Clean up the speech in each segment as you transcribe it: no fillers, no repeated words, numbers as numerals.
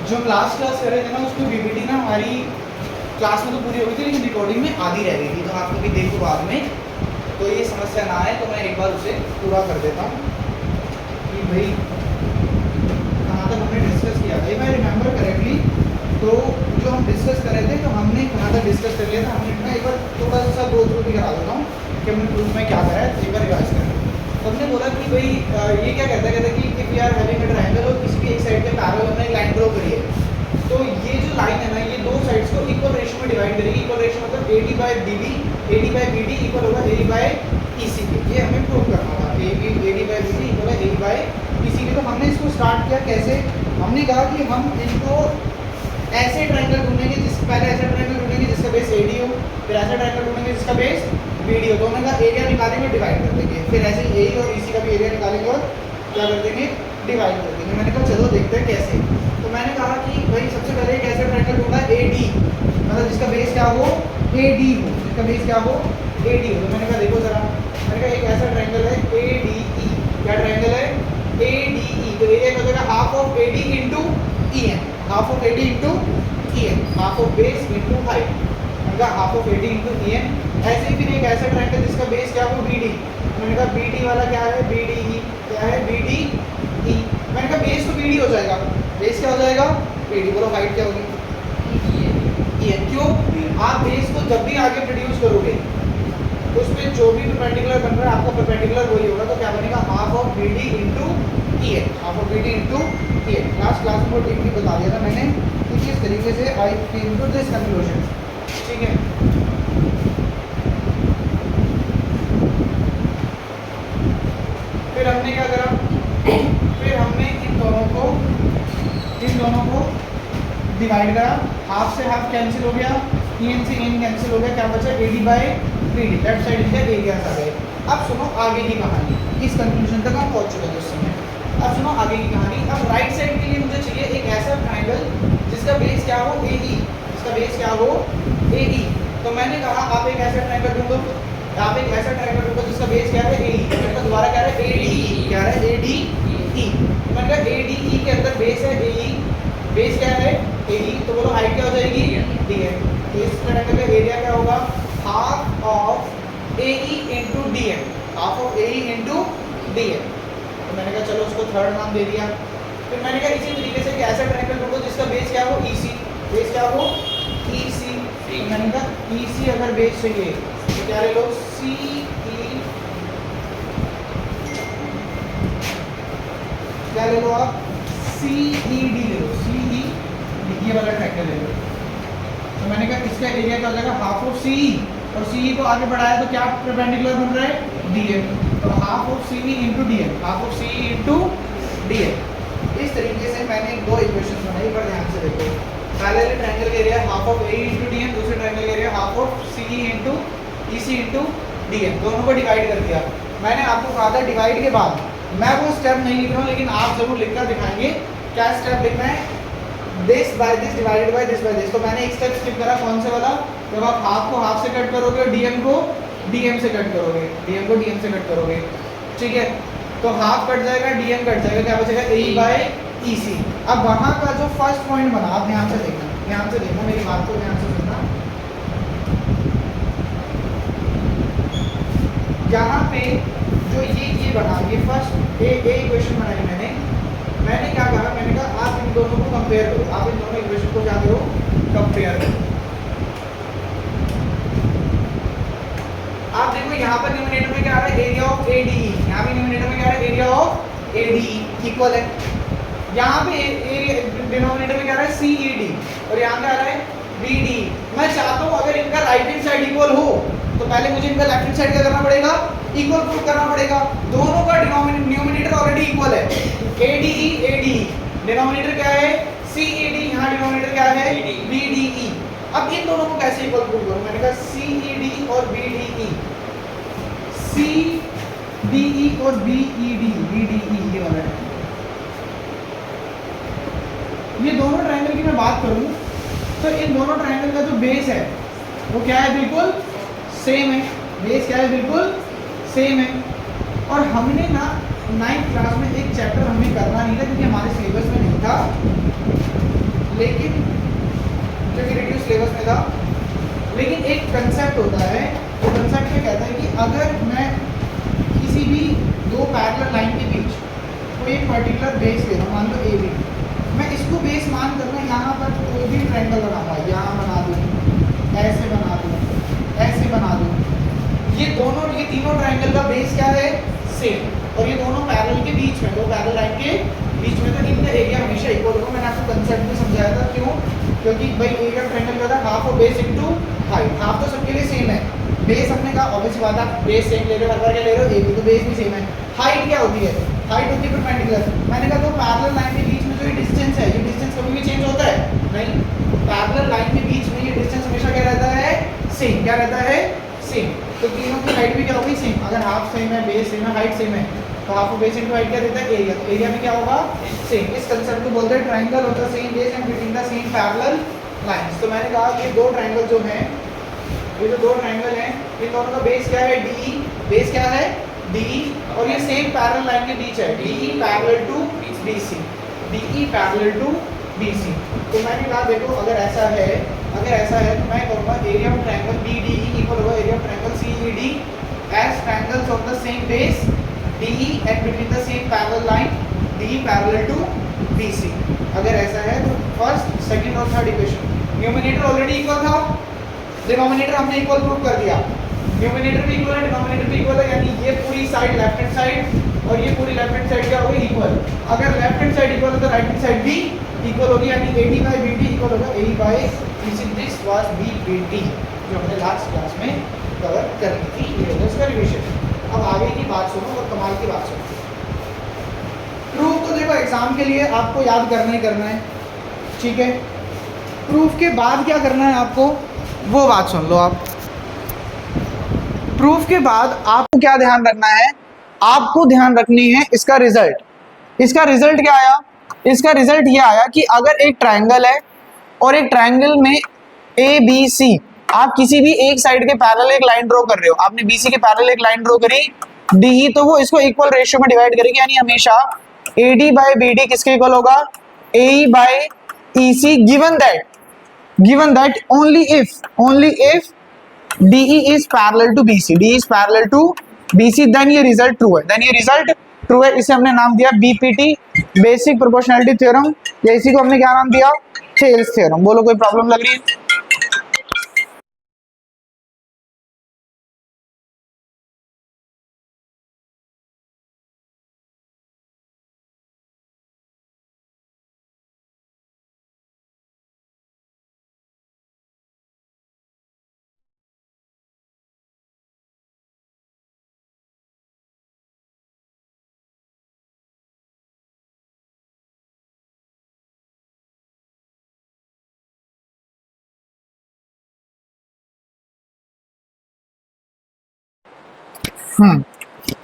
जो हम last class कर रहे थे ना उसमें पीपीटी ना हमारी क्लास में तो पूरी हो गई थी, लेकिन रिकॉर्डिंग में आधी रह गई थी, तो आप कभी देखो बाद में तो ये समस्या ना आए, तो मैं एक बार उसे पूरा कर देता हूँ कि भाई कहाँ तक हमने डिस्कस किया था। मैं रिमेंबर करेक्टली तो जो हम डिस्कस कर रहे थे तो हमने कहाँ तक डिस्कस कर लिया था। हमने ना एक बार थोड़ा सा गो थ्रू भी करा देता हूँ कि हमने प्रूफ में क्या करा है, एक बार रिवाइज करें। तो हमने बोला कि भाई ये क्या कहता है कि if we are having a triangle और किसी भी एक साइड के पैरेलल हमने एक लाइन ड्रॉ करी है, तो ये जो लाइन है ना ये दो साइड्स को इक्वल रेशियो में डिवाइड करेगी। इक्वल रेशियो मतलब AD by BD, AD by BD equal होगा AD बाय EC के। ये हमें प्रूव करना था, AD बाय BD इक्वल है AD बाय EC के। तो हमने इसको स्टार्ट किया कैसे, हमने कहा कि हम इनको ऐसे ट्रायंगल ढूंढेंगे पहले ऐसा ट्रायंगल ढूंढेंगे जिसका बेस AD हो, फिर ऐसा ट्रायंगल ढूंढेंगे जिसका बेस BD हो, दोनों का एरिया निकालेंगे और डिवाइड कर देंगे। फिर ऐसे AE और EC का भी एरिया निकालेंगे और क्या कर देंगे, डिवाइड कर देंगे। मैंने कहा चलो देखते हैं कैसे। तो मैंने कहा कि भाई सबसे पहले एक ऐसा ट्रायंगल ढूंढा AD, मतलब जिसका बेस क्या हो AD हो, जिसका बेस क्या हो AD हो। तो मैंने कहा देखो जरा, मैंने कहा एक ऐसा ट्रायंगल है ADE, क्या ट्रायंगल है ADE, तो एरिया हो जाएगा half of AD into EN, half of AD into EN, half of base into height, मैंने कहा half of AD into EN। ऐसे ही फिर एक ऐसा ट्रायंगल जिसका बेस क्या हो BD, मैंने कहा BD वाला क्या है BDE, क्या है BDE। मैंने कहा बेस तो BD हो जाएगा, बेस क्या हो जाएगा BD, बोलो हाइट क्या होगी EN। क्यों, आप बेस को जब भी आगे प्रोड्यूस करोगे तो उस पर जो भी परपेंडिकुलर बन रहा है आपका परपेंडिकुलर वही होगा, तो क्या बनेगा half of BD into EN, half of BD into EN। Last class में टीम भी बता दिया था मैंने कि किस तरीके से आई केम टू दिस कंक्लूजन, ठीक है। फिर हमने क्या करा, फिर हमने इन दोनों को डिवाइड करा, हाफ से हाफ कैंसिल हो गया, EN से EN कैंसिल हो गया, क्या बचा AD by BD, left side इनके एरियाज आ गए। अब सुनो आगे की कहानी, इस कंक्लूजन तक हम पहुंच चुके हैं उस समय। अब सुनो आगे की कहानी। अब राइट साइड के लिए मुझे चाहिए एक ऐसा ट्रायंगल जिसका बेस क्या हो AE, जिसका बेस क्या हो AE। तो मैंने कहा आप एक ऐसा ट्रायंगल ढूंढो, आप एक ऐसा ट्रायंगल ढूंढो जिसका बेस क्या है AE। मैंने कहा दोबारा क्या है ADE, क्या है ADE। मैंने कहा ADE के अंदर बेस है AE, बेस क्या है AE, तो बोलो हाइट क्या हो जाएगी DN। तो इस ट्रायंगल का एरिया क्या होगा half of AE into DN, half of AE into DN। तो मैंने कहा चलो उसको थर्ड नाम दे दिया। फिर मैंने कहा इसी तरीके से एक ऐसा ट्रायंगल ढूंढो जिसका बेस क्या हो EC, बेस क्या हो EC। तो मैंने कहा EC अगर बेस चाहिए तो क्या ले लो CE, क्या ले लो आप CED ले लो, CED ये वाला ट्रायंगल ले लो। तो मैंने कहा इसका एरिया क्या हो जाएगा हाफ ऑफ CE, और CE को आगे बढ़ाया तो क्या परपेंडिकुलर बन रहा है DN, तो half of CE into DN, half of CE into DN। इस तरीके से मैंने दो इक्वेशन बनाई, पर ध्यान से देखो। पहले ट्रायंगल का area half of AE into DN, दूसरे ट्रायंगल का area half of CE into EC into DN, दोनों को डिवाइड कर दिया। मैंने आपको कहा था डिवाइड के बाद मैं वो स्टेप नहीं लिख रहा हूँ, लेकिन आप जरूर लिखकर दिखाएंगे क्या स्टेप लिखना है, this by this divided by this by this. तो मैंने एक स्टेप स्किप करा, कौन से वाला, जब आप हाफ को हाफ से कट करोगे और DM को DM से कट करोगे, DM को DM से कट करोगे, ठीक है। तो हाफ कट जाएगा, DM कट जाएगा, क्या बचेगा AE बाय EC। अब वहां का जो फर्स्ट पॉइंट बना, आप ध्यान से देखना, ध्यान से देखना मेरी बात को, ध्यान से सुनना। यहाँ पे जो ये बना, ये फर्स्ट ए इक्वेशन बनाई मैंने क्या कहा, मैंने कहा आप इन दोनों को कंपेयर करो, आप इन दोनों इक्वेशन को क्या करो कंपेयर करो। आप देखो यहाँ पर न्यूमरेटर में क्या आ रहा है एरिया ऑफ ADE, यहाँ पे न्यूमरेटर में क्या आ रहा है एरिया ऑफ ADE इक्वल है। यहाँ पे डिनोमिनेटर में क्या आ रहा है CED, और यहाँ पे आ रहा है BD। मैं चाहता हूँ अगर इनका राइट हैंड साइड इक्वल हो तो पहले मुझे इनका लेफ्ट हैंड साइड क्या करना पड़ेगा, इक्वल प्रूव करना पड़ेगा। दोनों का न्यूमरेटर ऑलरेडी इक्वल है, ADE डिनोमिनेटर क्या है CED, यहाँ डिनोमिनेटर क्या है BDE। अब इन दोनों को कैसे इक्वल प्रूव करूं, मैंने कहा CED और BDE, CDE और BDE ये वाला है। ये दोनों ट्रायंगल की मैं बात करूं तो इन दोनों ट्रायंगल का जो बेस है वो क्या है, बिल्कुल सेम है, बेस क्या है बिल्कुल सेम है। और हमने ना 9th क्लास में एक चैप्टर हमें करना नहीं था क्योंकि हमारे सिलेबस में नहीं था, लेकिन जो कि रिड्यूस लेवल्स में था, लेकिन एक कंसेप्ट होता है, वो कंसेप्ट क्या कहता है कि अगर मैं किसी भी दो पैरेलल लाइन के बीच कोई एक पर्टिकुलर बेस ले रहा हूँ, मान लो ए बी, मैं इसको बेस मान कर मैं यहाँ पर कोई भी ट्रायंगल बनाऊंगा, यहाँ बना दूँ, ऐसे बना दूँ, ऐसे बना दूँ, ये तीनों ट्रायंगल का बेस क्या है, सेम, और ये दोनों पैरेलल के बीच में, दो पैरेलल लाइन के बीच में, तो इनका एरिया हमेशा इक्वल होगा। मैंने आपको कंसेप्ट में समझाया था, क्यों? क्योंकि भाई एरिया ट्रायंगल का था half of base into height, half तो सबके लिए सेम है, बेस हमने कहा ऑब्वियस बात है, बेस सेम ले रहे हो, हर बार क्या ले रहे हो, ए बी, तो बेस भी सेम है। हाइट क्या होती है? हाइट होती है परपेंडिकुलर। मैंने कहा तो पैरेलल लाइन के बीच में जो ये डिस्टेंस है, ये डिस्टेंस कभी भी चेंज होता है नहीं, पैरेलल लाइन के बीच में ये डिस्टेंस हमेशा क्या रहता है, सेम। क्या रहता है? सेम। तो तीनों की हाइट भी क्या होगी, सेम। अगर हाफ सेम है, बेस सेम है, हाइट सेम है, तो half of base into height क्या देता है, एरिया। तो एरिया में क्या होगा, सेम। इस कंसेप्ट को बोलते हैं triangle of the same base and between the same parallel lines. तो मैंने कहा ये दो ट्रायंगल जो हैं, ये जो दो ट्रायंगल हैं, इन दोनों का बेस क्या है, डी। बेस क्या है, डी, और ये सेम पैरेलल लाइन के बीच है, D parallel to BC, D parallel to BC. तो मैंने कहा देखो अगर ऐसा है, तो मैं कहूँगा area of triangle B D equal होगा area of triangle C E D as triangles of the same base D and between the same parallel line D parallel to BC. अगर ऐसा है तो फर्स्ट, सेकंड और third equation, numerator already equal था, denominator हमने equal prove कर दिया, numerator भी इक्वल है, डिनोमिनेटर भी इक्वल है, यानी ये पूरी साइड लेफ्ट हैंड साइड और ये पूरी लेफ्ट हैंड साइड क्या होगी, इक्वल। अगर लेफ्ट हैंड साइड इक्वल है तो राइट हैंड साइड भी इक्वल होगी, यानी AD बाय BD इक्वल होगा AE by BC। This was BBT जो हमने लास्ट क्लास में कवर कर ली थी। ये होगा इसका रिवीजन। अब आगे की बात सुनो और कमाल की बात सुनो। प्रूफ तो देखो एग्जाम के लिए आपको याद करना ही करना है, ठीक है। प्रूफ के बाद क्या करना है आपको, वो बात सुन लो आप। प्रूफ के बाद आपको क्या ध्यान रखना है, आपको ध्यान रखनी है इसका रिजल्ट। इसका रिजल्ट क्या आया, इसका रिजल्ट ये आया कि अगर एक ट्रायंगल है और एक ट्रायंगल में ABC, आप किसी भी एक साइड के पैरेलल एक लाइन ड्रॉ कर रहे हो, आपने BC के पैरेलल एक लाइन ड्रॉ करी DE, तो वो इसको इक्वल रेशियो में डिवाइड करेगी, यानी हमेशा AD बाय BD किसके इक्वल होगा, AE by EC, given that only if DE is parallel to BC, DE is parallel to BC, then ये रिजल्ट ट्रू है, इसे हमने नाम दिया BPT, बेसिक प्रोपोर्शनैलिटी थ्योरम, या इसी को हमने क्या नाम दिया, थेल्स थ्योरम। बोलो कोई प्रॉब्लम लग रही है?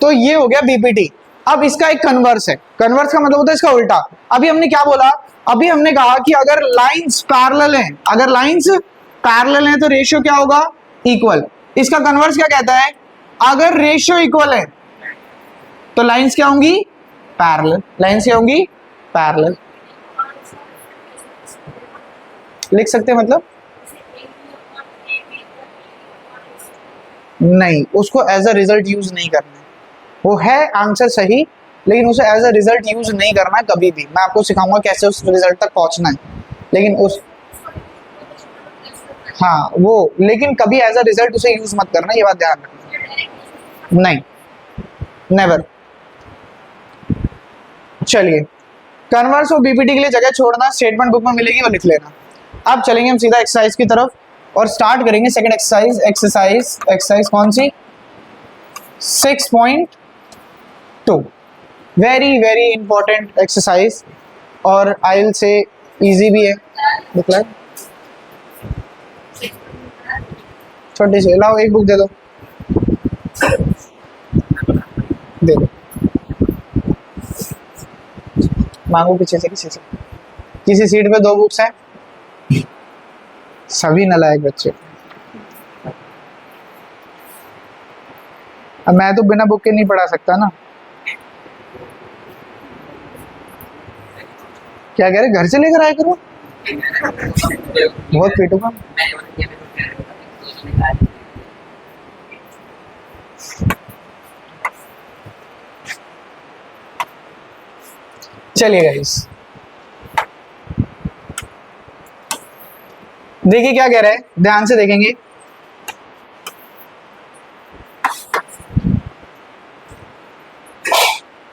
तो ये हो गया BPT। अब इसका एक कन्वर्स है, कन्वर्स का मतलब होता है इसका उल्टा। अभी हमने क्या बोला, अभी हमने कहा कि अगर लाइंस पैरेलल हैं, तो रेशियो क्या होगा, इक्वल। इसका कन्वर्स क्या कहता है, अगर रेशियो इक्वल है तो लाइंस क्या होंगी, पैरेलल। लिख सकते हैं, मतलब नहीं, उसको एज अ रिजल्ट यूज नहीं करना है। वो है आंसर सही, लेकिन उसे एज अ रिजल्ट यूज नहीं करना है कभी भी। मैं आपको सिखाऊंगा कैसे उस रिजल्ट तक पहुंचना है, लेकिन लेकिन कभी एज अ रिजल्ट उसे यूज मत करना, ये बात ध्यान रखना। नहीं, नेवर। चलिए, कन्वर्स और BPT के लिए जगह छोड़ना, स्टेटमेंट बुक में मिलेगी, वो लिख लेना। अब चलेंगे हम सीधा एक्सरसाइज की तरफ और स्टार्ट करेंगे सेकंड एक्सरसाइज कौन सी, 6.2। वेरी इंपॉर्टेंट एक्सरसाइज, और आई विल से इजी भी है। मतलब छोटी सी, लाओ एक बुक दे दो, मांगो पीछे से किसी सीट पे 2 बुक्स हैं, सभी नालायक बच्चे। अब मैं तो बिना बुक के नहीं पढ़ा सकता ना। क्या कह रहे, घर से लेकर आया करो, बहुत पीटूंगा। चलिए गाइस, देखिए क्या कह रहा है, ध्यान से देखेंगे।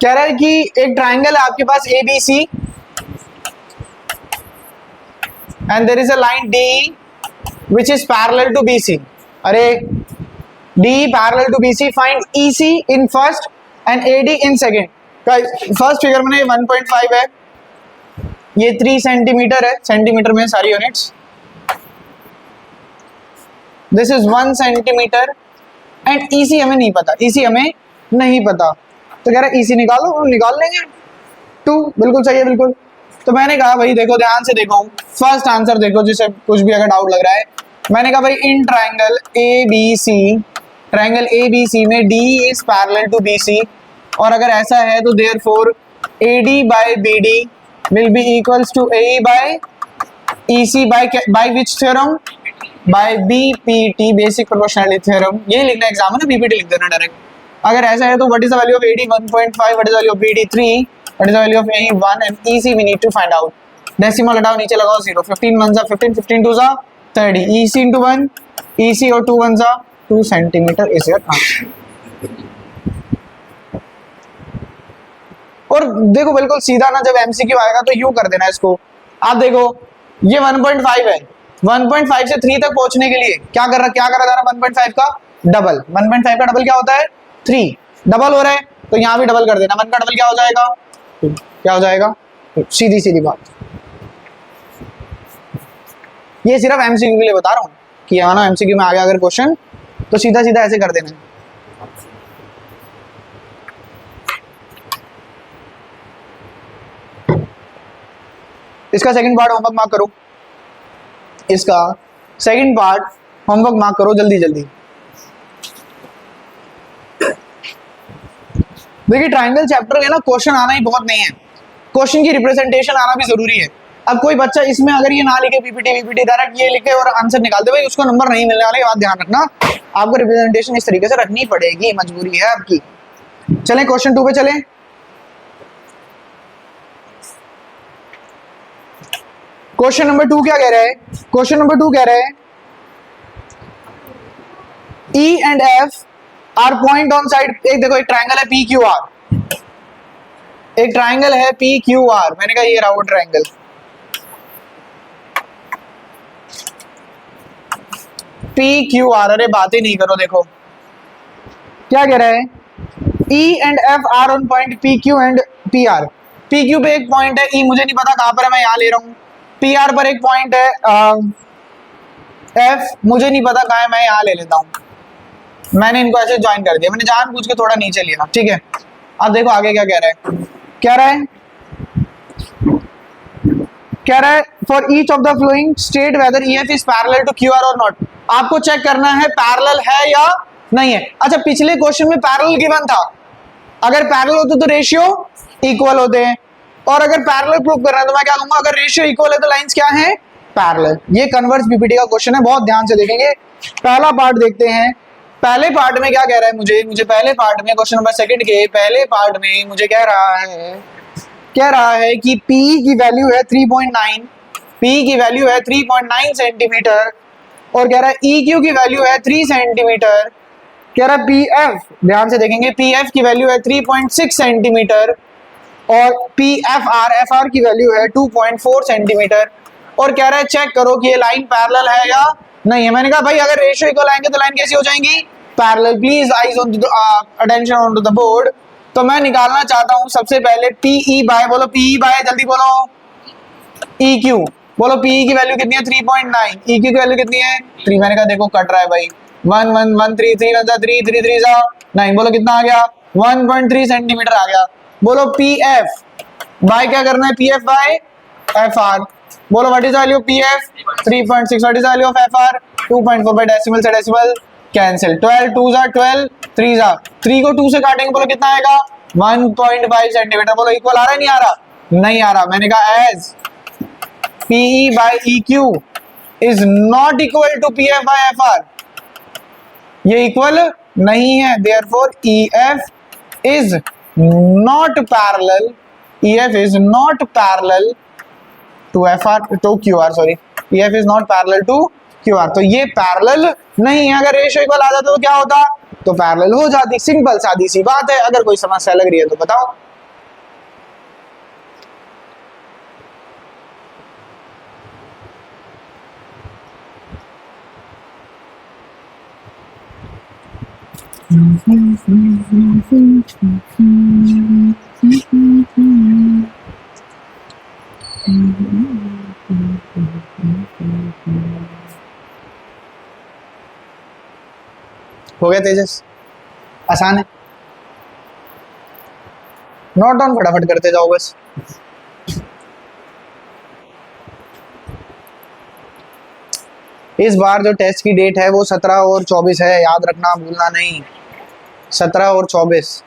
कह रहा है कि एक ट्राइंगल है आपके पास A B C and there is a line D which is parallel to B C. अरे D parallel to B C, find E C in first and A D in second. First figure में 1.5 है, ये 3 centimetre है, centimetre में सारी units. This is 1 centimetre and EC हमें नहीं पता, ईसी हमें नहीं पता, तो कह रहा है ईसी निकालो, निकाल लेंगे 2, बिल्कुल सही है बिल्कुल। तो मैंने कहा भाई देखो ध्यान से देखो, फर्स्ट आंसर देखो, जिसे कुछ भी अगर डाउट लग रहा है, मैंने कहा भाई in triangle A B C, triangle A B C में D is parallel to B C, और अगर ऐसा है तो therefore A D by B D will be equals to A by E C by which theorem, by BPT, basic proportionality theorem. ये लिखना exam है ना, बीपीटी लिख देना डायरेक्ट। अगर ऐसा है तो what is the value of AD 1.5, what is the value of BD 3, what is the value of A 1 and EC we need to find out. Decimal हटाओ, नीचे लगाओ 0, 15 1 15, 15 2 30, ईसी into 1, ईसी और 2 1 2 सेंटीमीटर इज योर आंसर। और देखो बिल्कुल सीधा ना, जब एमसीक्यू आएगा तो यूं कर देना इसको। आप देखो ये 1.5 है, 1.5 से 3 तक पहुंचने के लिए क्या करा जा रहा है, 1.5 का डबल, 1.5 का डबल क्या होता है 3, डबल हो रहा है तो यहाँ भी डबल कर देना, 1 का डबल क्या हो जाएगा, क्या हो जाएगा, सीधी सीधी बात। ये सिर्फ एमसीक्यू के लिए बता रहा हूँ कि यहाँ ना एमसीक्यू में आ गया अगर क्वेश्चन तो सीधा सीधा ऐसे कर देना। इसका सेकंड पार्ट होमवर्क मार्क करो, इसका सेकंड पार्ट होमवर्क मार्क करो जल्दी जल्दी। देखिए ट्राइंगल चैप्टर के ना क्वेश्चन आना ही बहुत नहीं है, क्वेश्चन की रिप्रेजेंटेशन आना भी जरूरी है। अब कोई बच्चा इसमें अगर ये ना लिखे पीपीटी वीपीटी, डायरेक्ट ये लिखे और आंसर निकाल दे, भाई उसको नंबर नहीं मिलने वाला, ये बात ध्यान रखना। आपको रिप्रेजेंटेशन इस तरीके से रखनी पड़ेगी, मजबूरी है आपकी। चलें क्वेश्चन 2 पे चलें। क्वेश्चन नंबर 2 क्या कह रहा है, क्वेश्चन नंबर 2 कह रहा है E and F are point on side, एक देखो एक ट्राइंगल है पी क्यू आर, एक ट्राइंगल है पी क्यू आर, मैंने कहा ये रहा वो ट्राइंगल, पी क्यू आर। अरे बातें नहीं करो, देखो क्या कह रहा है, E and F are on point P Q and P R. P Q पे एक पॉइंट है, E मुझे नहीं पता कहां पर है, मैं यहां ले रहा हूं। पी आर पर एक पॉइंट है, F मुझे नहीं पता कहां है, मैं यहां ले लेता हूं। मैंने इनको ऐसे ज्वाइन कर दिया, मैंने जानबूझ के थोड़ा नीचे लिया, ठीक है। अब देखो आगे क्या कह रहा है, क्या रहा है, कह रहा है for each of the following state whether EF is parallel to QR और नॉट। आपको चेक करना है पैरेलल है या नहीं है। अच्छा पिछले क्वेश्चन में पैरेलल गिवन था, अगर पैरेलल होते तो रेशियो इक्वल होते हैं, और अगर पैरेलल प्रूव करना है तो मैं क्या कहूंगा, अगर रेशियो इक्वल है तो लाइंस क्या है, पैरेलल। ये कन्वर्स पीपीटी का क्वेश्चन है, बहुत ध्यान से देखेंगे। पहला पार्ट देखते हैं, पहले पार्ट में क्या कह रहा है, मुझे पहले पार्ट में क्वेश्चन नंबर 2 के पहले पार्ट में मुझे कह रहा है कि P की वैल्यू है 3.9, P की वैल्यू है 3.9 सेंटीमीटर, और कह रहा है EQ की वैल्यू है 3 सेंटीमीटर। कह रहा है PF, ध्यान से देखेंगे, PF की वैल्यू है 3.6 सेंटीमीटर, और FR की वैल्यू है 2.4 सेंटीमीटर, और कह रहा है चेक करो कि ये लाइन पैरेलल है या नहीं है। मैंने कहा भाई अगर रेशियो इक्वल आएंगे तो लाइन कैसी हो जाएंगी, parallel. Please eyes on attention on to the board. तो मैं निकालना चाहता हूं सबसे पहले PE बाय, बोलो PE बाय, जल्दी बोलो, EQ बोलो, PE की वैल्यू कितनी है 3.9, EQ की वैल्यू कितनी है 3। मैंने कहा देखो कट रहा है भाई, 1 1 1 3 3 1 3 3 3 9, बोलो कितना आ गया 1.3 सेंटीमीटर आ गया। बोलो PF बाय क्या करना है, PF बाय FR, बोलो what is the value of PF 3.6, what is the value of FR 2.4, by decimal से डेसिमल कैंसिल, 12 2 12 3 3 को 2 से काटेंगे, बोलो कितना आएगा 1.5 सेंटीमीटर। बोलो इक्वल आ रहा है नहीं आ रहा, नहीं आ रहा। मैंने कहा as PE by EQ is not equal to PF by FR, ये इक्वल नहीं है, therefore EF is not parallel, EF is not parallel to FR to QR, sorry, EF is not parallel to QR, तो ये parallel नहीं है। अगर ratio equal आ जाता तो क्या होता, तो पैरेलल हो जाती। सिंपल सादी सी बात है। अगर कोई समस्या लग रही है तो बताओ। हो गया तेजस, आसान है, नोट डाउन फटाफट करते जाओ बस। इस बार जो टेस्ट की डेट है वो 17 और 24 है, याद रखना, भूलना नहीं। 17 और 24,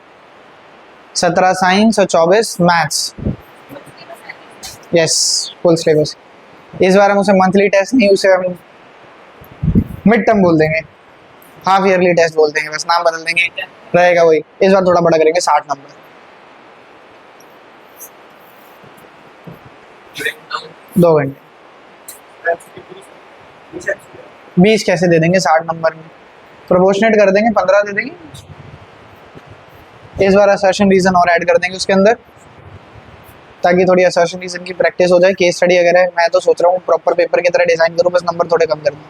17 साइंस और 24 मैथ्स, यस फुल सिलेबस। इस बार हम उसे मंथली टेस्ट नहीं, उसे हम मिड टर्म बोल देंगे, हाफ ईयरली टेस्ट बोल देंगे, बस नाम बदल देंगे, रहेगा वही। इस बार थोड़ा बड़ा करेंगे, 60 नंबर। 2 घंटे 20 कैसे दे देंगे 60 नंबर में, प्रोपोर्शनेट कर देंगे, 15 दे देंगे। इस बार असर्शन रीजन और ऐड कर देंगे उसके अंदर, ताकि थोड़ी असर्शन रीजन की प्रैक्टिस हो जाए। केस स्टडी अगर है, मैं तो सोच रहा हूँ प्रॉपर पेपर की तरह डिजाइन करूँ, बस नंबर थोड़े कम कर दूँ।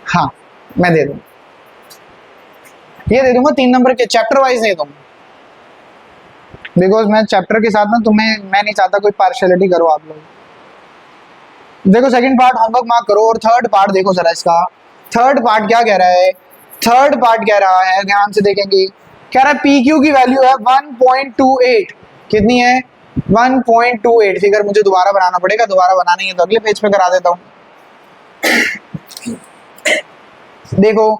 हाँ मैं दे दूँ, ये दे दूंगा 3 नंबर के, चैप्टर वाइज नहीं दूंगा, बिकॉज मैं चैप्टर के साथ ना तुम्हें, मैं नहीं चाहता कोई पार्शियलिटी करो आप लोग। देखो सेकंड पार्ट होमवर्क मार्क करो, और थर्ड पार्ट देखो जरा इसका। थर्ड पार्ट क्या कह रहा है, थर्ड पार्ट कह रहा है, ध्यान से देखेंगे, कह रहा है PQ की वैल्यू है 1.28, कितनी है 1.28। फिगर मुझे दोबारा बनाना पड़ेगा, दोबारा बनानी है तो अगले पेज पे करा देता हूँ। देखो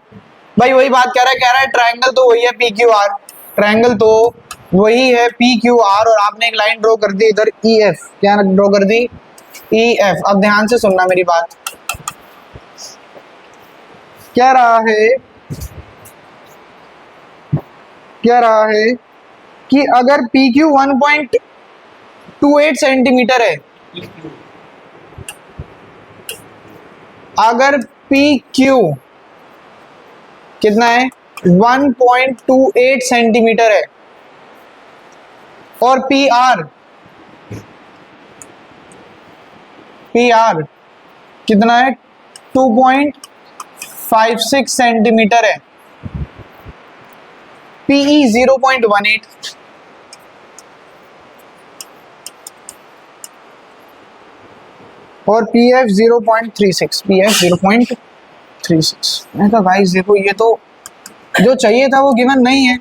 भाई वही बात कह रहा है ट्रायंगल तो वही है PQR, ट्रायंगल तो वही है PQR, और आपने एक लाइन ड्रॉ कर दी इधर EF, क्या ड्रॉ कर दी EF। अब ध्यान से सुनना मेरी बात, कह रहा है कि अगर PQ 1.28 सेंटीमीटर है, अगर PQ कितना है 1.28 सेंटीमीटर है, और PR कितना है 2.56 सेंटीमीटर है, PE 0.18, और PF 0.36, PF 0.36। मैं कहा गाइस देखो ये तो जो चाहिए था वो गिवन नहीं है,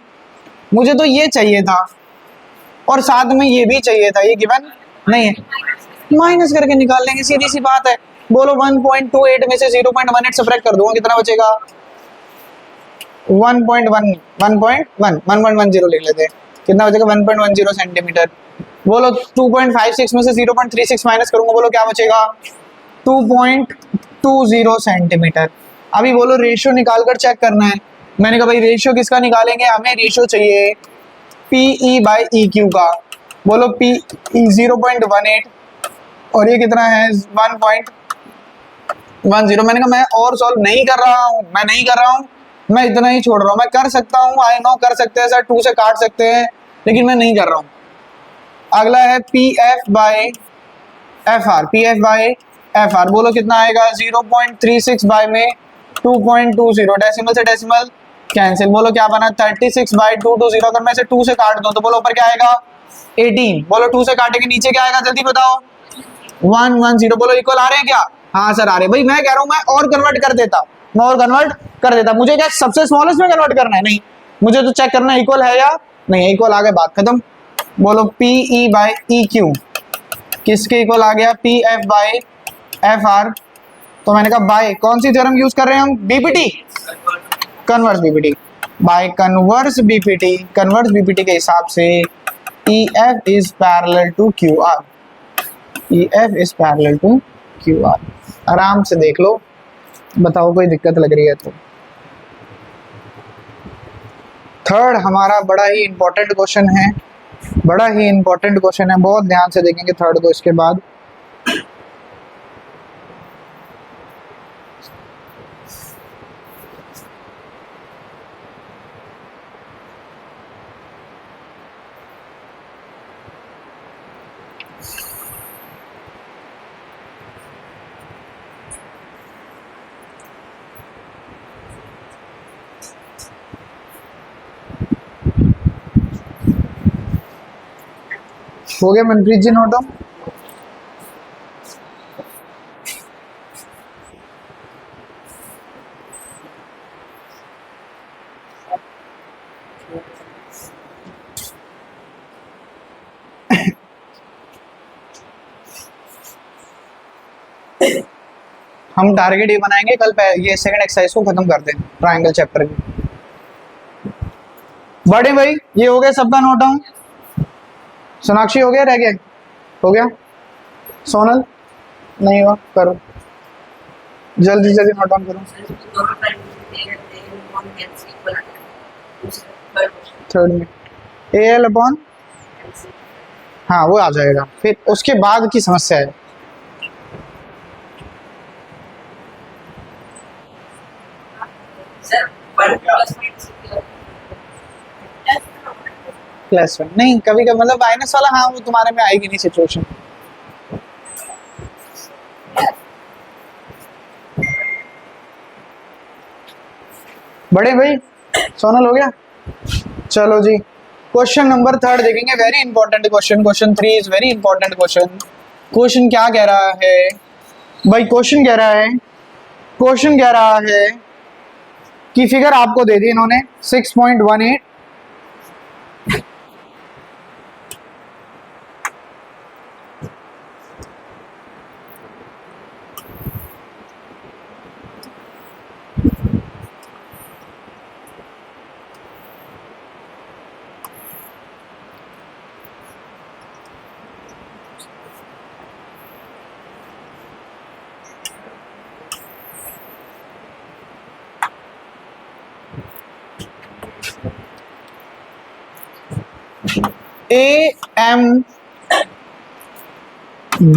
मुझे तो ये चाहिए था और साथ में ये भी चाहिए था, ये गिवन नहीं है, माइनस करके निकाल लेंगे, सीधी सी बात है। बोलो 1.28 में से 0.18 सब्ट्रैक्ट कर दूंगा, कितना बचेगा 1.10 लिख लेते हैं, कितना बचेगा 1.10 सेंटीमीटर। बोलो 2.56 में से 0.36 माइनस करूंगा, बोलो क्या बचेगा 2.20 सेंटीमीटर। अभी बोलो रेशियो निकाल कर चेक करना है। मैंने कहा भाई रेशियो किसका निकालेंगे, हमें रेशियो चाहिए PE बाई EQ का। बोलो PE 0.18 और ये कितना है 1.10। मैंने कहा मैं और सॉल्व नहीं कर रहा हूँ, मैं इतना ही छोड़ रहा हूँ। मैं कर सकता हूँ, आई नो कर सकते हैं सर, 2 से काट सकते हैं, लेकिन मैं नहीं कर रहा हूँ। अगला है PF बाई FR। बोलो कितना आएगा 0.36 बाय में 2.20, डेसिमल से डेसिमल कैंसिल। बोलो क्या बना 36/220। अगर मैं इसे 2 से काट दूं तो बोलो ऊपर क्या आएगा 18। बोलो 2 से काटेंगे नीचे क्या आएगा जल्दी बताओ 110। बोलो इक्वल आ रहे हैं क्या, हाँ सर आ रहे हैं। भाई मैं कह रहा हूँ मैं और कन्वर्ट कर देता, मुझे क्या सबसे स्मॉलेस्ट में कन्वर्ट करना है, नहीं मुझे तो चेक करना है इक्वल है या नहीं। इक्वल आ गया, बात खत्म। बोलो PE बाई EQ किसके इक्वल आ गया PF बाई FR। तो मैंने कहा बाय कौन सी थ्योरम यूज कर रहे हैं हम, BPT, converse BPT। By converse BPT के हिसाब से EF is parallel to QR, EF is parallel to QR। आराम से देख लो, बताओ कोई दिक्कत लग रही है तो। थर्ड हमारा बड़ा ही इंपॉर्टेंट क्वेश्चन है, बड़ा ही इंपॉर्टेंट क्वेश्चन है, बहुत ध्यान से देखेंगे थर्ड को। इसके बाद हो गया मनप्रीत जी नोट डाउन? हम टारगेट ये बनाएंगे कल ये सेकंड एक्सरसाइज को खत्म कर दें ट्रायंगल चैप्टर की। बड़े भाई ये हो गया सबका नोट डाउन? सोनाक्षी हो गया, रह गया? हो गया। सोनल नहीं हुआ, करो जल्दी जल्दी नोट डाउन करो। थर्ड में AL अपॉन, हाँ वो आ जाएगा। फिर उसके बाद की समस्या है +1 नहीं, कभी कभी मतलब माइनस वाला, हाँ वो तुम्हारे में आएगी नहीं सिचुएशन। बड़े भाई सोनल हो गया? चलो जी क्वेश्चन नंबर थर्ड देखेंगे, very important question. Question 3 is very important question. Question क्या कह रहा है भाई? क्वेश्चन कह रहा है, क्वेश्चन कह रहा है कि फिगर आपको दे दी इन्होंने 6.18, AM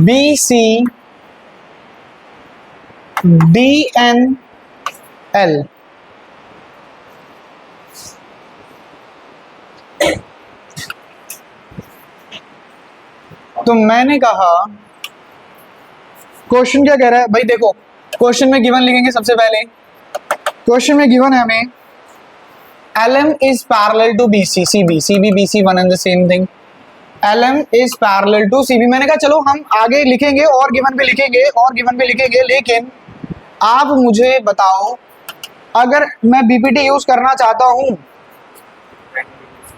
BC DNL। तो मैंने कहा क्वेश्चन क्या कह रहा है भाई? देखो क्वेश्चन में गिवन लिखेंगे सबसे पहले। क्वेश्चन में गिवन है हमें LM is parallel to BC, CB, CB, BC one and the same thing। LM is parallel to CB। मैंने कहा चलो हम आगे लिखेंगे और गिवन पे लिखेंगे और गिवन पे लिखेंगे, लेकिन आप मुझे बताओ अगर मैं BPT यूज करना चाहता हूं,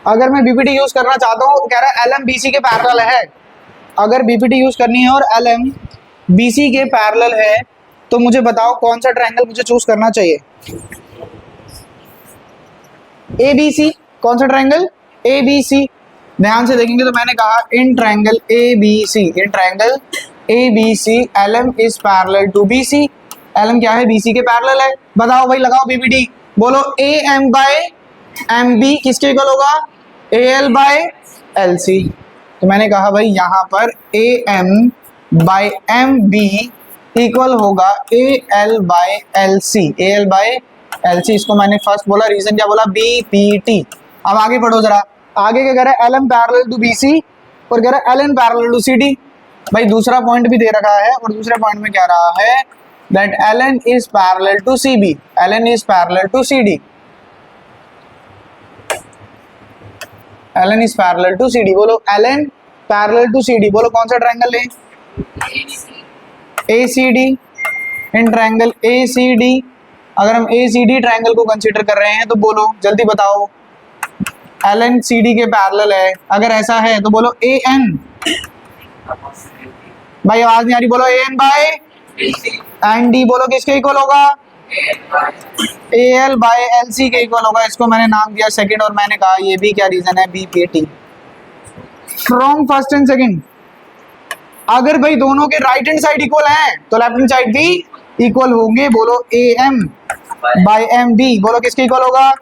अगर मैं BPT यूज करना चाहता हूं, कह रहा है LM BC के पैरेलल है। अगर BPT यूज करनी है और LM BC के पैरेलल है तो मुझे बताओ कौन सा ट्रायंगल मुझे चूज करना चाहिए? ABC, कौन सा ट्रायंगल? ABC। ध्यान से देखेंगे तो मैंने कहा in triangle ABC, in triangle ABC LM is parallel to BC। LM क्या है? BC के पैरेलल है। बताओ भाई, लगाओ BPT, बोलो AM बाय MB किसके इक्वल होगा? AL by LC। तो मैंने कहा भाई यहाँ पर AM बाय MB इक्वल होगा AL by LC, AL by LC। इसको मैंने फर्स्ट बोला, रीजन क्या बोला? BPT। अब आगे पढ़ो जरा, आगे क्या कह रहा है? LM पैरेलल टू BC और कह रहा है LN पैरेलल टू CD। भाई दूसरा पॉइंट भी दे रखा है और दूसरे पॉइंट में कह रहा है that LN is parallel to CB, LN is parallel to CD, LN is parallel to CD। बोलो LN पैरेलल टू CD, बोलो कौन सा ट्रायंगल है? ACD। इन ट्रायंगल ACD, अगर हम ACD ट्रायंगल को कंसीडर कर रहे हैं तो बोलो जल्दी बताओ LN CD के पैरेलल है। अगर ऐसा है तो बोलो AN। भाई आवाज नहीं आ रही, बोलो AN बाय ND। बोलो किसके इक्वल होगा? AL बाय LC के इक्वल होगा। इसको मैंने नाम दिया सेकंड और मैंने कहा ये भी क्या रीजन है? BPT। From first and second. अगर भाई दोनों के राइट हैंड साइड इक्वल है तो लेफ्ट हैंड साइड भी इक्वल होंगे। बोलो A M by M D, बोलो किसके इक्वल होगा,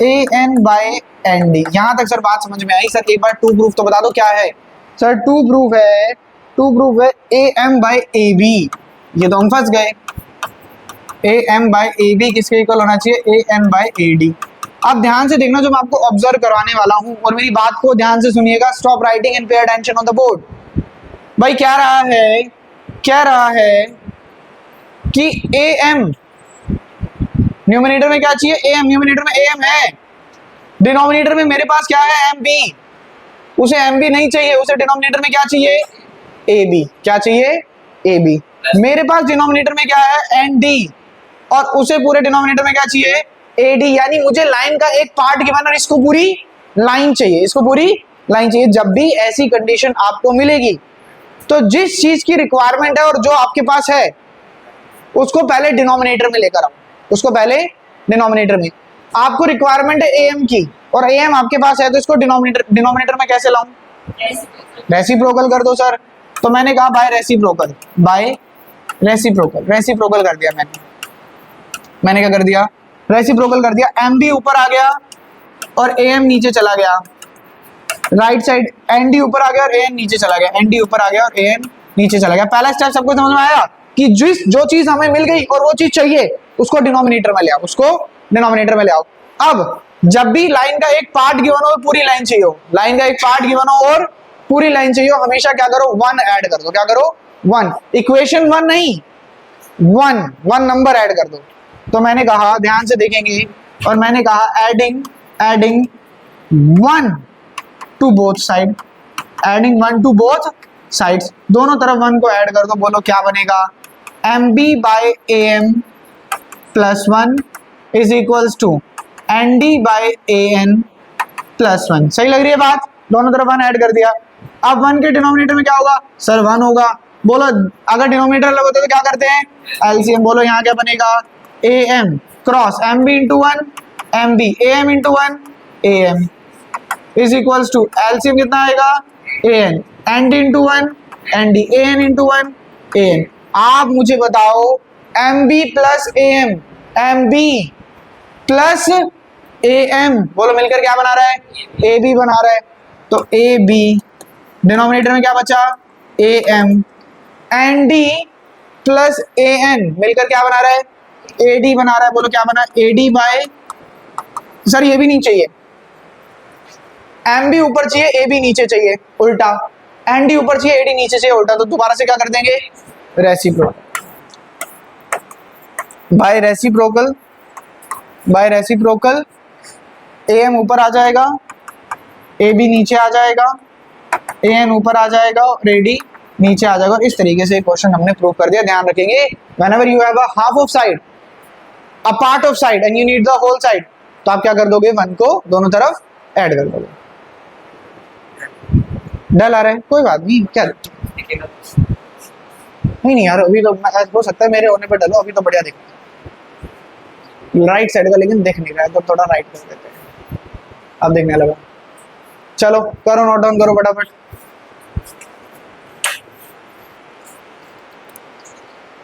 A N by N D. यहां तक सर बात समझ में आई। सर एक बार टू प्रूफ तो बता दो क्या है। सर टू प्रूफ है A M by A B. ये तो हम फंस गए। A M by A B किसके इक्वल होना चाहिए, A N by A D. अब ध्यान से देखना जो मैं आपको ऑब्जर्व करवाने वाला हूं, और मेरी बात को ध्यान से सुनिएगा। Stop writing and pay attention on the board. भाई कह रहा है कि ए एम न्यूमिनेटर में क्या चाहिए, ए एम, न्यूमिनेटर में ए एम है, डिनोमिनेटर में मेरे पास क्या है, एम बी। उसे एम बी नहीं चाहिए, उसे डिनोमिनेटर में क्या चाहिए, ए बी। क्या चाहिए, ए बी। मेरे पास डिनोमिनेटर में क्या है, एन डी, और उसे पूरे डिनोमिनेटर में क्या चाहिए, ए डी। यानी मुझे लाइन का एक पार्ट गिवन और इसको पूरी लाइन चाहिए, इसको पूरी लाइन चाहिए। जब भी ऐसी कंडीशन आपको मिलेगी तो जिस चीज की रिक्वायरमेंट है और जो आपके पास है उसको पहले डिनोमिनेटर में लेकर आओ, उसको पहले डिनोमिनेटर में। आपको रिक्वायरमेंट है एम की और एम आपके पास है तो इसको डिनोमिनेटर में कैसे लाऊं, रेसिप्रोकल कर दो सर। तो मैंने कहा बाय रेसिप्रोकल कर दिया मैंने क्या कर दिया, रेसिप्रोकल कर दिया। एम बी ऊपर आ गया और ए एम नीचे चला गया। राइट साइड एन डी ऊपर आ गया और ए एन नीचे चला गया, एन डी ऊपर आ गया और ए एन नीचे चला गया। पहला स्टेप सबको समझ में आया कि जो चीज हमें मिल गई और वो चीज चाहिए उसको डिनोमिनेटर में ले आओ, उसको डिनोमिनेटर में ले आओ। अब जब भी लाइन का एक पार्ट गिवन हो, पूरी लाइन चाहिए हो, लाइन का एक पार्ट गिवन हो और पूरी लाइन चाहिए हो, हमेशा क्या करो, वन ऐड कर दो। क्या करो, वन। इक्वेशन वन नहीं, वन नंबर ऐड कर दो। तो मैंने कहा, ध्यान से देखेंगे, और मैंने कहा adding one two both side, adding one two both sides, दोनों तरफ वन को ऐड कर दो। बोलो क्या बनेगा, M B by A M plus one is equals to N D by A N plus one. सही लग रही है बात, दोनों तरफ वन ऐड कर दिया। अब वन के डिनोमिनेटर में क्या होगा सर, वन होगा। बोलो अगर डिनोमिनेटर अलग होता है तो क्या करते हैं, एलसीएम। बोलो यहाँ क्या बनेगा, A M cross M B into one M B, A M into one A M is equals to LCM कितना आएगा, A N, N D into one N D, A N into one A N. आप मुझे बताओ M B plus A M B plus A M, बोलो मिलकर क्या बना रहा है, ए बी बना रहा है। तो ए बी डिनोमिनेटर में क्या बचा, A M, N D plus A N मिलकर क्या बना रहा है, ए डी बना रहा है। बोलो क्या बना, ए डी बाय, सर ये भी नहीं चाहिए, एम बी ऊपर चाहिए, ए बी नीचे चाहिए, उल्टा। एन डी ऊपर चाहिए, ए डी नीचे चाहिए, उल्टा। तो दोबारा से क्या कर देंगे, reciprocal, by reciprocal. A M ऊपर आ जाएगा, ए बी नीचे आ जाएगा, ए एन ऊपर आ जाएगा और ए डी नीचे आ जाएगा। इस तरीके से क्वेश्चन हमने प्रूव कर दिया। ध्यान रखेंगे, whenever you have a half of side, a part of side and you need the whole side, तो आप क्या कर दोगे, वन को दोनों तरफ ऐड कर दोगे। डल आ रहा है, कोई बात नहीं, क्या नहीं यार, अभी तो हो सकता है मेरे होने पर डलो, अभी तो बढ़िया दिख राइट साइड का, लेकिन दिख नहीं रहा है तो थोड़ा राइट कर देते हैं। अब देखने लगा, चलो करो, नोट डाउन करो फटाफट।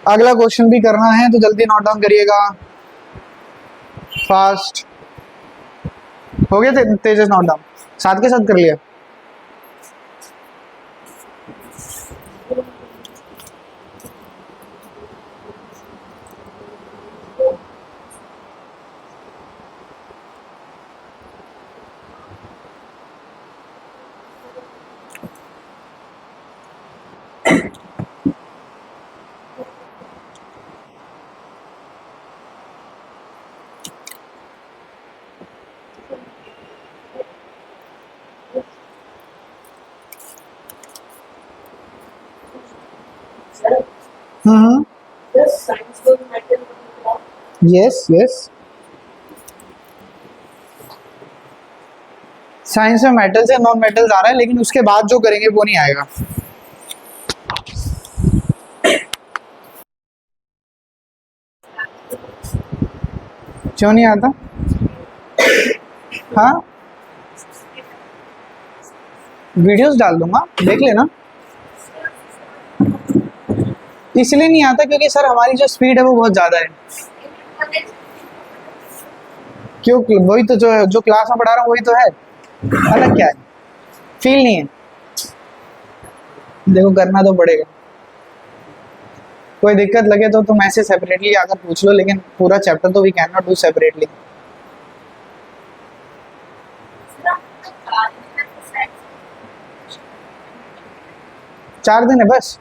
अगला क्वेश्चन भी करना है तो जल्दी नोट डाउन करिएगा, फास्ट। हो गया तेजस नोट डाउन, साथ के साथ कर लिया। यस साइंस में मेटल्स या नॉन मेटल्स आ रहा है, लेकिन उसके बाद जो करेंगे वो नहीं आएगा। क्यों नहीं आता? हाँ वीडियोस डाल दूंगा, देख लेना। इसलिए नहीं आता क्योंकि सर हमारी जो स्पीड है वो बहुत ज़्यादा है। क्यों? वही तो जो क्लास में पढ़ा रहा हूँ वही तो है, अलग क्या है, फील नहीं है। देखो करना तो पड़ेगा, कोई दिक्कत लगे तो तुम ऐसे सेपरेटली आकर पूछ लो, लेकिन पूरा चैप्टर तो we can not do separately. चार दिन है बस।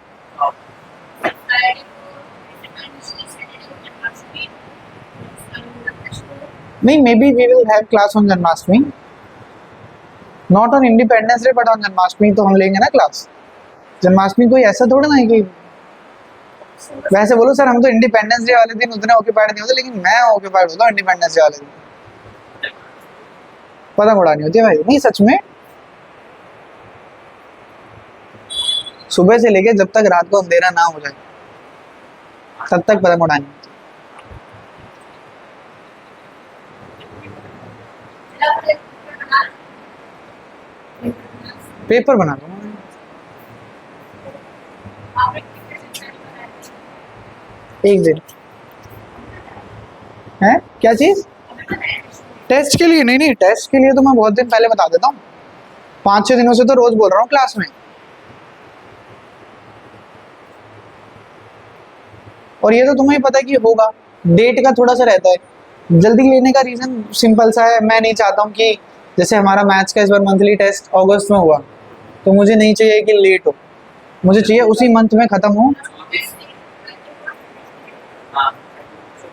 नहीं, maybe we will have class on Janmashtami, not on Independence Day but on Janmashtami तो हम लेंगे ना क्लास। जन्माष्टमी कोई ऐसा थोड़ा ना है कि, वैसे बोलो सर हम तो इंडिपेंडेंस डे वाले दिन उतने ऑक्यूपाइड नहीं होते, लेकिन मैं ऑक्यूपाइड होता हूँ इंडिपेंडेंस डे वाले दिन, पतंग उड़ानी होती है भाई। नहीं सच में, सुबह से लेके जब तक रात को अंधेरा ना हो जाए तब तक पतंग उड़ानी होती है। पेपर बना दूंगा एक दिन। है क्या चीज? टेस्ट के लिए? नहीं नहीं, टेस्ट के लिए तो मैं बहुत दिन पहले बता देता हूँ, 5-6 दिनों से तो रोज बोल रहा हूँ क्लास में। और ये तो तुम्हें पता है कि होगा, डेट का थोड़ा सा रहता है। जल्दी लेने का रीजन सिंपल सा है, मैं नहीं चाहता हूँ कि जैसे हमारा मैथ्स का इस बार मंथली टेस्ट अगस्त में हुआ, तो मुझे नहीं चाहिए कि लेट हो, मुझे चाहिए उसी मंथ में खत्म हो।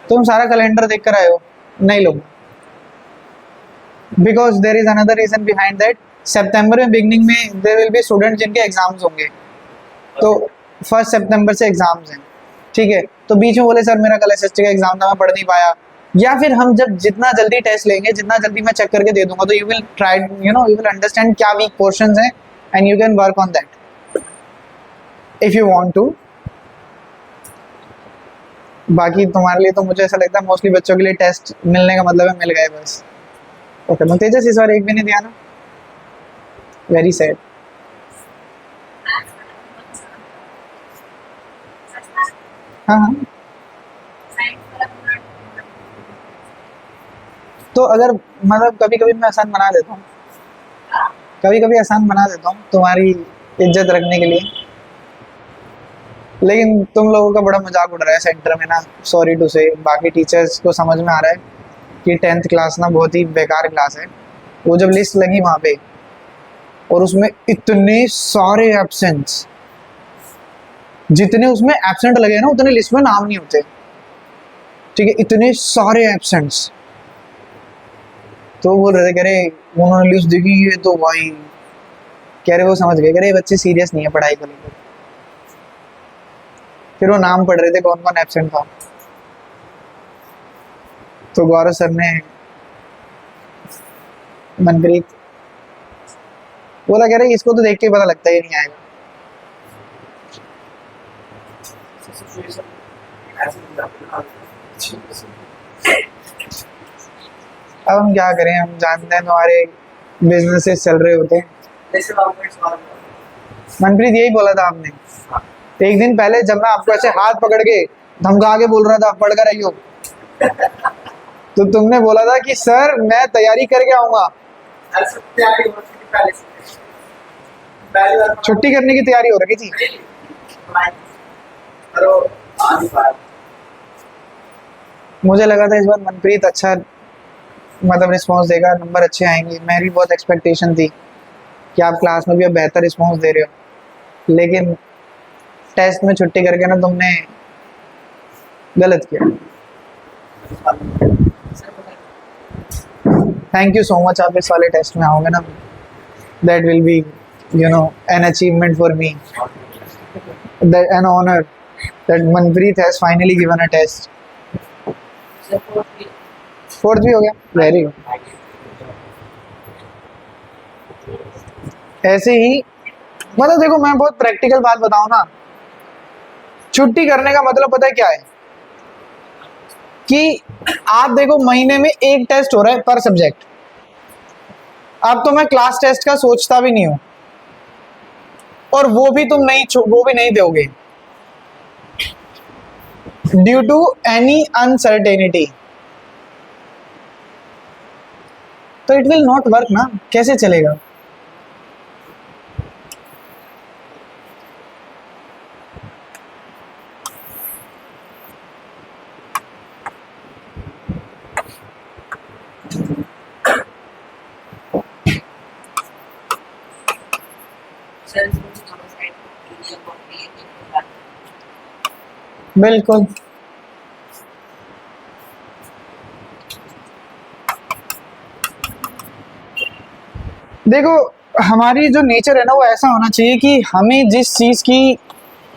तुम सारा कैलेंडर देख कर आए हो? नहीं लो, because there is another reason behind that. सितंबर में बिगनिंग में देर विल बी स्टूडेंट जिनके एग्जाम्स होंगे, तो 1 सितंबर से एग्जाम्स हैं, ठीक है। तो बीच में बोले सर मेरा कल एसएसटी का एग्जाम था मैं पढ़ नहीं पाया, या फिर हम जब जितना जल्दी टेस्ट लेंगे, जितना जल्दी मैं चेक करके दे दूंगा, तो you will try, you will understand क्या वीक पोर्शंस हैं and you can work on that if you want to. बाकी तुम्हारे लिए तो मुझे ऐसा लगता है मोस्टली बच्चों के लिए टेस्ट मिलने का मतलब है मिल गए बस। ओके, तेजस इस बार एक भी नहीं दिया ना, वेरी सैड। हाँ हाँ, तो अगर मतलब कभी कभी मैं आसान बना देता हूँ, कभी कभी आसान बना देता हूँ तुम्हारी इज्जत रखने के लिए, लेकिन तुम लोगों का बड़ा मजाक उड़ रहा है सेंटर में ना, सॉरी टू से। बाकी टीचर्स को समझ में आ रहा है कि 10th क्लास ना बहुत ही बेकार क्लास है। वो जब लिस्ट लगी वहाँ पे और उसमें इतने सारे एब्सेंट्स, जितने उसमें एब्सेंट लगे ना उतने लिस्ट में नाम नहीं होते, ठीक है, इतने सारे एब्सेंट्स। तो बोल रहे थे, कह रहे उन्होंने लिस्ट देखी है तो भाई, कह रहे वो समझ गए, कह रहे बच्चे सीरियस नहीं है पढ़ाई को लेकर। फिर वो नाम पढ़ रहे थे कौन कौन एब्सेंट था, तो गौरव सर ने, मनप्रीत बोला, कह रहे इसको तो देख के पता लगता ही नहीं आएगा। अब हम क्या करें, हम जानते हैं तुम्हारे बिजनेसेस चल रहे होते हैं। मनप्रीत यही बोला था आपने एक दिन पहले, जब मैं आपको ऐसे हाथ पकड़ के धमका के बोल रहा था पढ़ कर आइयो, तो तुमने बोला था कि सर मैं तैयारी करके आऊंगा। छुट्टी करने की तैयारी हो रही थी। मुझे लगा था इस बार मनप्रीत अच्छा मतलब रिस्पॉन्स देगा, नंबर अच्छे आएंगे, मेरी बहुत एक्सपेक्टेशन थी कि आप क्लास में भी अब बेहतर रिस्पॉन्स दे रहे हो, लेकिन टेस्ट में छुट्टी करके ना तुमने गलत किया। थैंक यू सो मच, आप इस वाले टेस्ट में आओगे ना, that will be an achievement for me, an honor that Manpreet has finally given a test. 4th भी हो गया, वेरी गुड। ऐसे ही मतलब देखो, मैं बहुत प्रैक्टिकल बात बताऊं ना, छुट्टी करने का मतलब पता है क्या है, कि आप देखो महीने में एक टेस्ट हो रहा है पर सब्जेक्ट। अब तो मैं क्लास टेस्ट का सोचता भी नहीं हूं, और वो भी नहीं दोगे ड्यू टू एनी अनसर्टेनिटी, तो इट विल नॉट वर्क ना, कैसे चलेगा? बिल्कुल। देखो हमारी जो नेचर है ना वो ऐसा होना चाहिए कि हमें जिस चीज की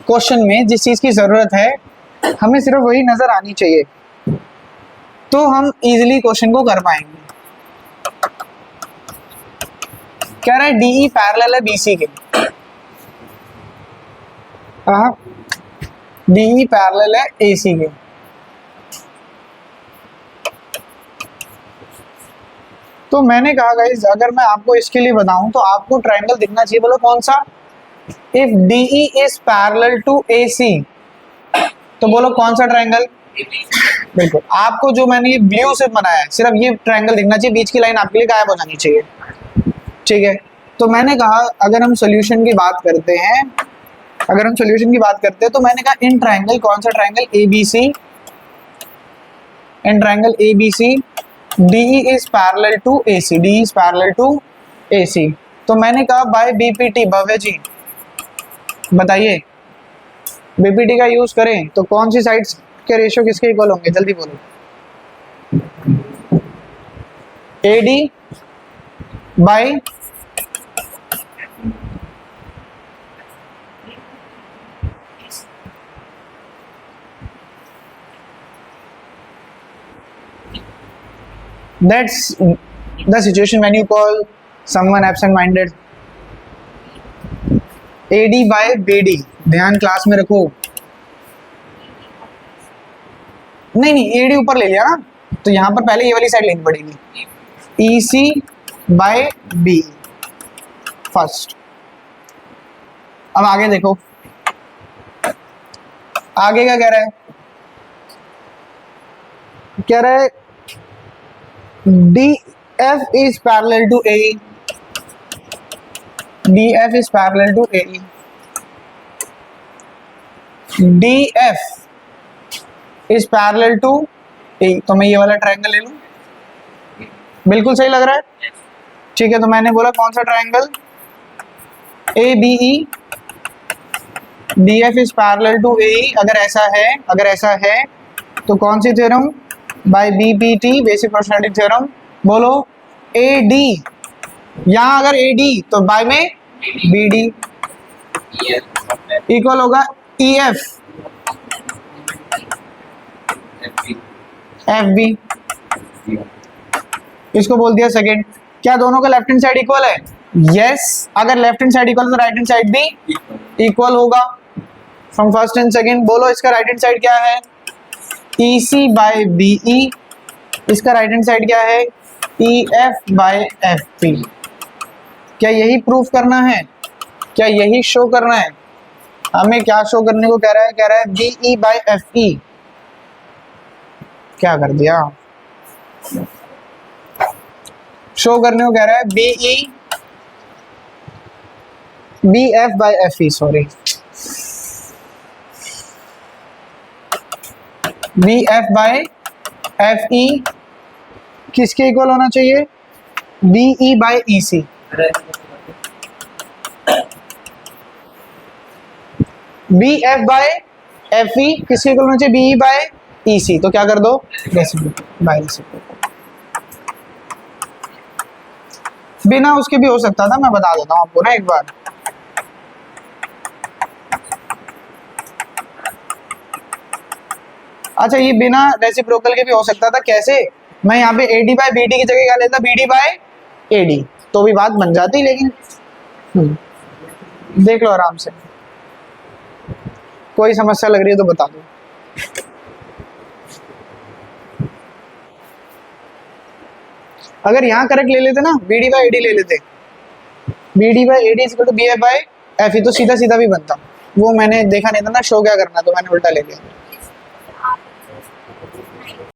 क्वेश्चन में जिस चीज की जरूरत है हमें सिर्फ वही नजर आनी चाहिए, तो हम इजीली क्वेश्चन को कर पाएंगे। कह रहा है डीई पैरेलल है बीसी के, डीई पैरेलल है एसी के। तो मैंने कहा गाइस अगर मैं आपको इसके लिए बताऊं तो आपको ट्रायंगल दिखना चाहिए, बोलो कौन सा? If DE is parallel to AC, तो बोलो कौन सा ट्रायंगल? बिल्कुल, आपको जो मैंने ये ब्लू से बनाया है सिर्फ ये ट्रायंगल दिखना चाहिए, बीच की लाइन आपके लिए गायब हो जानी चाहिए, ठीक है? तो मैंने कहा अगर हम सॉल्यूशन की बात करते हैं, तो मैंने कहा इन ट्रायंगल, कौन सा triangle? ABC, in triangle ABC DE is parallel to AC, DE is parallel to AC। तो मैंने कहा बाय बीपीटी, भव्य जी बताइए बीपीटी का यूज करें तो कौन सी साइड्स के रेशियो किसके इक्वल होंगे? जल्दी बोलो। AD by that's the situation when you call someone absent minded। AD by BD, ध्यान क्लास में रखो। नहीं AD ऊपर ले लिया ना, तो यहां पर पहले ये वाली साइड लेनी पड़ेगी। EC by B first. अब आगे देखो, आगे क्या कह रहा है? कह रहा है DF is parallel to AE, DF is parallel to AE, DF is parallel to AE। तो मैं ये वाला ट्रायंगल ले लूं, बिल्कुल सही लग रहा है, ठीक है? तो मैंने बोला कौन सा triangle? ABE, DF is parallel to AE। अगर ऐसा है तो कौन सी theorem? By BPT, basic proportionality theorem. बोलो AD, यहां अगर AD तो बाय में BD इक्वल होगा EF FB। इसको बोल दिया सेकंड। क्या दोनों का लेफ्ट हैंड साइड इक्वल है? यस। अगर लेफ्ट हैंड साइड इक्वल तो राइट हैंड साइड भी इक्वल होगा फ्रॉम फर्स्ट एंड सेकंड। बोलो इसका राइट हैंड साइड क्या है? EC by BE। इसका राइट हैंड साइड क्या है? EF by FP। क्या यही प्रूफ करना है? क्या यही शो करना है? हमें क्या शो करने को कह रहा है? कह रहा है BE बाय FE। क्या कर दिया? शो करने को कह रहा है BF by FE, sorry BF by FE किसके इक्वल होना चाहिए? BE by EC। BF by FE किसके इक्वल होना चाहिए? BE by EC। तो क्या कर दो? Reciprocal by reciprocal. बिना उसके भी हो सकता था, मैं बता देता हूं आपको ना एक बार। अच्छा, ये बिना रेसिप्रोकल के भी हो सकता था। कैसे? मैं यहाँ पे AD बाय BD की जगह क्या लेता? BD बाय AD, तो भी बात बन जाती। लेकिन देख लो आराम से, कोई समस्या लग रही है तो बता दो। अगर यहाँ करेक्ट ले लेते ना, BD बाय AD ले लेते, BD by AD equal to BF by ऐफी तो सीधा सीधा भी बनता, वो मैंने देखा नहीं था ना शो क्या करना, तो मैंने उल्टा ले लिया।